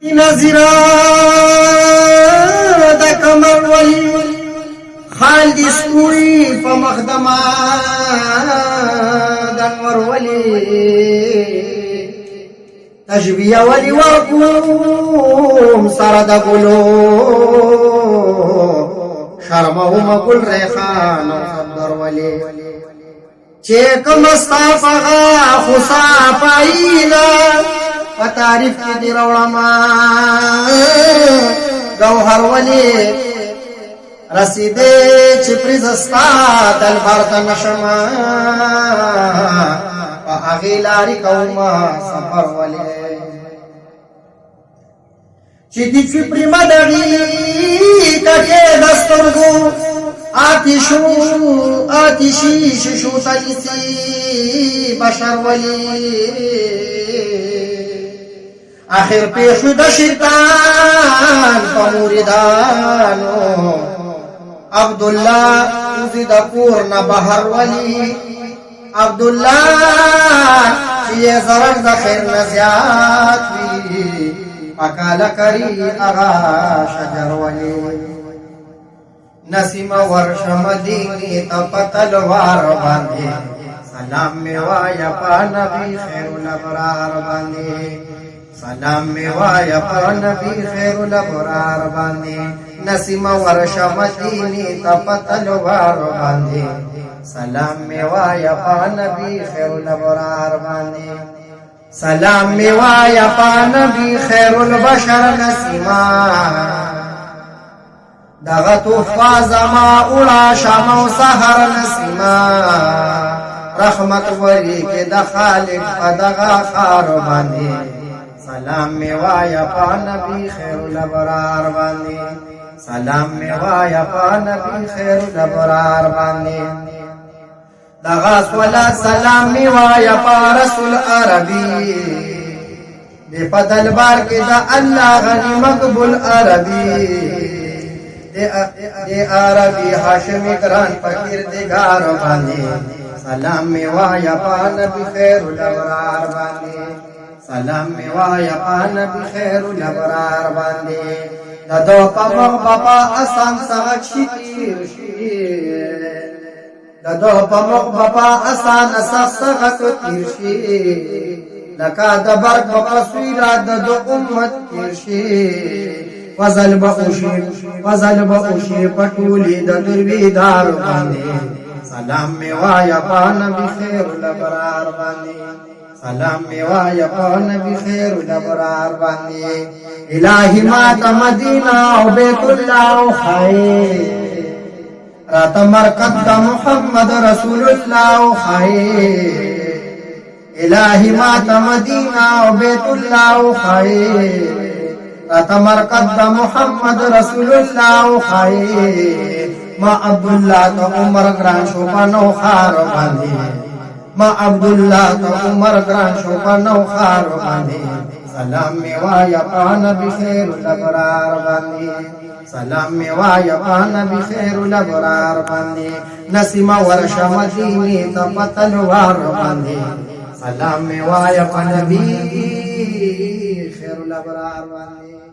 نظرا د کمر ولی خال دی سکوی په مخدما دنور ولی تشبیه ولی ورکوم سره د ګلو شرمهم ګل ریحان صدر ولی چې کوم استفغه خصا پایلا په تعریف کې دی روړما گوهر ولی رسیدې چې پرزستا دل بارت نشما په هغه لارې کومه سفر ولی چې دې پر مدغي ککه دسترګو آتشی ششو تلیسی بشر ولی آخر پیشو د شیطان په موریدانو عبدالله اوزی د کور نه بهر ولی عبدالله چې ضرر د خیر نه زیات وي پکاله کری اغا شجر ولی نسیم ورش مدینی تپ تلوار باندې سلام می وایا پا نبی خیر الابرار باندې سلام می وایا پا نبی خیر الابرار باندې نسیم ورش مدینی تپ تلوار باندې سلام می وایا پا نبی خیر الابرار باندې سلام می وایا پا نبی خیر البشر نسیما دغه توفا زما اولا شام او سحر نسیما رحمت وری کې د خالق په دغه خار باندې سلام می وایا په نبی خیر الابرار باندې سلام می وایا په نبی خیر الابرار باندې دغه صلوات سلام می وایا په رسول عربي دې په دلبار کې د الله غني مقبول عربي دے عربی حاشمی گران فقیر دگار باندے سلام می وایا پا نبی خیر الابرار باندے سلام می وایا پا نبی خیر الابرار باندے ددو پا مغبپا اسان سغت شکیر شیر ددو پا مغبپا اسان سغت تیر شیر لکا دبرگ پا سویرا ددو امت تیر شیر فضل بخوشی پټولی د درویدار باندې سلام می وایا په نبی خیر الابرار باندې سلام می وایا په نبی خیر الابرار باندې الہی ما ته مدینه او بیت الله او خیر رات مرکز د محمد رسول الله او خیر الہی ما ته مدینه او بیت الله او خیر تمرکز د محمد رسول الله خیر ما عبدالله ته عمر ګران شو په نو خار باندې ما عبدالله ته عمر ګران شو په نو خار باندې سلام می وایا په نبی خیر الابرار باندې سلام می وایا په نبی خیر الابرار باندې نسیم ورش مدینی ته پتلوار باندې سلام می وایا په نبی خیر الابرار باندې